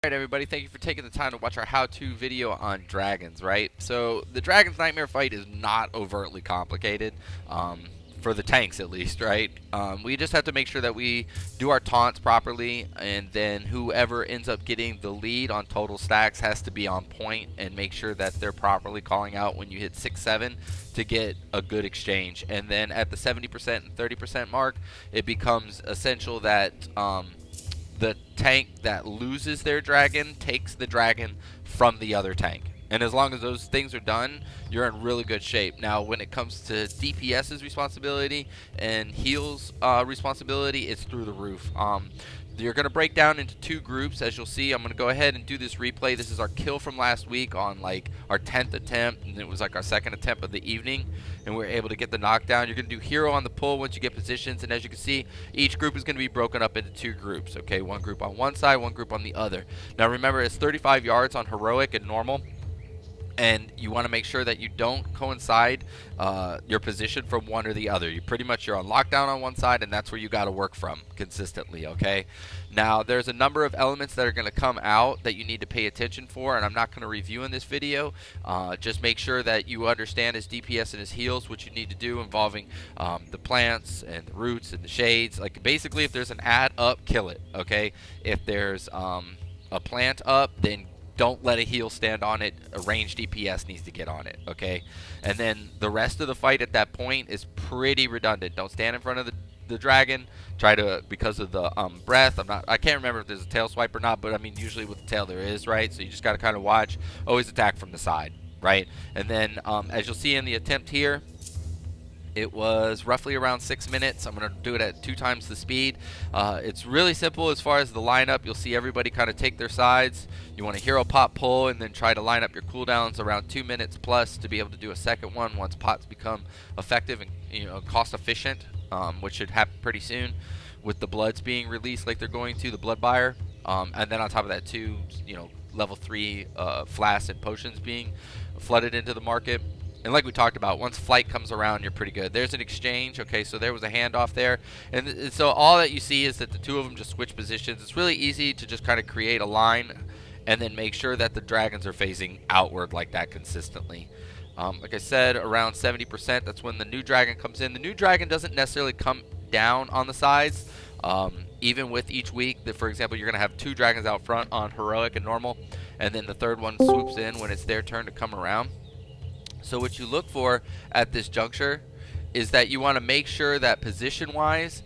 Alright everybody, thank you for taking the time to watch our how-to video on dragons, right? So, the Dragon's Nightmare fight is not overtly complicated, for the tanks at least, right? We just have to make sure that we do our taunts properly, and then whoever ends up getting the lead on total stacks has to be on point and make sure that they're properly calling out when you hit 6-7 to get a good exchange. And then at the 70% and 30% mark, it becomes essential that the tank that loses their dragon takes the dragon from the other tank. And as long as those things are done, you're in really good shape. Now, when it comes to DPS's responsibility and heals responsibility, it's through the roof. You're going to break down into two groups, as you'll see. I'm going to go ahead and do this replay. This is our kill from last week on like our 10th attempt, and it was like our second attempt of the evening, and we were able to get the knockdown. You're going to do hero on the pull once you get positions, and as you can see, each group is going to be broken up into two groups. Okay, one group on one side, one group on the other. Now remember, it's 35 yards on heroic and normal, and you want to make sure that you don't coincide your position from one or the other. You're on lockdown on one side, and that's where you got to work from consistently. Okay, now there's a number of elements that are going to come out that you need to pay attention for, and I'm not going to review in this video. Just make sure that you understand his DPS and his heals, what you need to do involving the plants and the roots and the shades. Like basically, if there's an ad up, kill it. Okay, if there's a plant up, then don't let a heal stand on it. A ranged DPS needs to get on it, okay? And then the rest of the fight at that point is pretty redundant. Don't stand in front of the dragon. Try to, because of the breath, I can't remember if there's a tail swipe or not, but I mean usually with the tail there is, right? So you just got to kind of watch. Always attack from the side, right? And then as you'll see in the attempt here, it was roughly around 6 minutes. I'm going to do it at 2 times the speed. It's really simple as far as the lineup. You'll see everybody kind of take their sides. You want to hero pop pull and then try to line up your cooldowns around 2 minutes plus to be able to do a second one once pots become effective and cost efficient, which should happen pretty soon with the bloods being released like they're going to, the blood buyer. And then on top of that too, level 3 flasks and potions being flooded into the market. And like we talked about, once flight comes around, you're pretty good. There's an exchange. Okay, so there was a handoff there. And so all that you see is that the two of them just switch positions. It's really easy to just kind of create a line and then make sure that the dragons are facing outward like that consistently. Like I said, around 70%, that's when the new dragon comes in. The new dragon doesn't necessarily come down on the sides. Even with each week, for example, you're going to have 2 dragons out front on heroic and normal, and then the third one swoops in when it's their turn to come around. So what you look for at this juncture is that you want to make sure that position-wise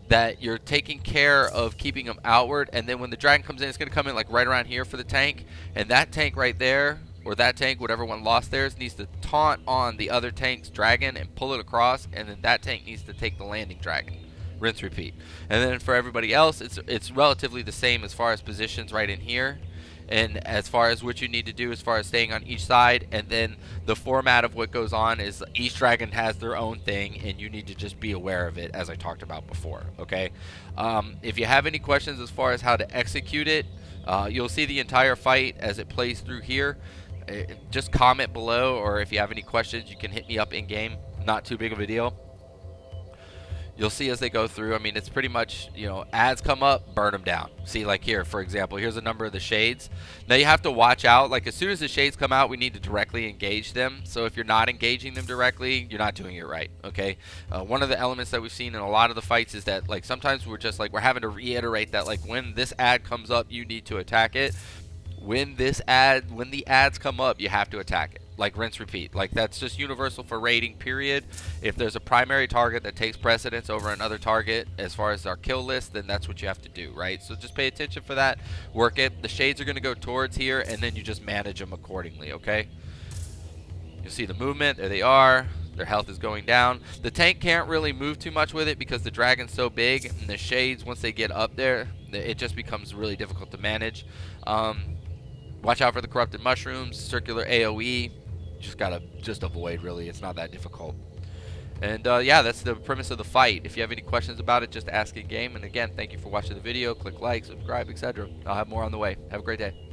that you're taking care of keeping them outward, and then when the dragon comes in, it's going to come in like right around here for the tank, and that tank right there, or that tank, whatever one lost theirs, needs to taunt on the other tank's dragon and pull it across, and then that tank needs to take the landing dragon. Rinse, repeat. And then for everybody else, it's relatively the same as far as positions right in here. And as far as what you need to do as far as staying on each side, and then the format of what goes on is each dragon has their own thing, and you need to just be aware of it, as I talked about before. Okay, if you have any questions as far as how to execute it, you'll see the entire fight as it plays through here. Just comment below, or if you have any questions, you can hit me up in game. Not too big of a deal. You'll see as they go through, I mean, it's pretty much, ads come up, burn them down. See, like here, for example, here's a number of the shades. Now you have to watch out. Like as soon as the shades come out, we need to directly engage them. So if you're not engaging them directly, you're not doing it right, okay? One of the elements that we've seen in a lot of the fights is that, like, sometimes we're having to reiterate that, like, when this ad comes up, you need to attack it. When the ads come up, you have to attack it. Like rinse, repeat. Like that's just universal for raiding, period. If there's a primary target that takes precedence over another target as far as our kill list, then that's what you have to do, right? So just pay attention for that. Work it. The shades are going to go towards here, and then you just manage them accordingly, okay? You'll see the movement. There they are. Their health is going down. The tank can't really move too much with it because the dragon's so big, and the shades, once they get up there, it just becomes really difficult to manage. Watch out for the corrupted mushrooms, circular AoE. Just gotta avoid, really. It's not that difficult. And yeah, that's the premise of the fight. If you have any questions about it, just ask in game. And again, thank you for watching the video. Click like, subscribe, etc. I'll have more on the way. Have a great day.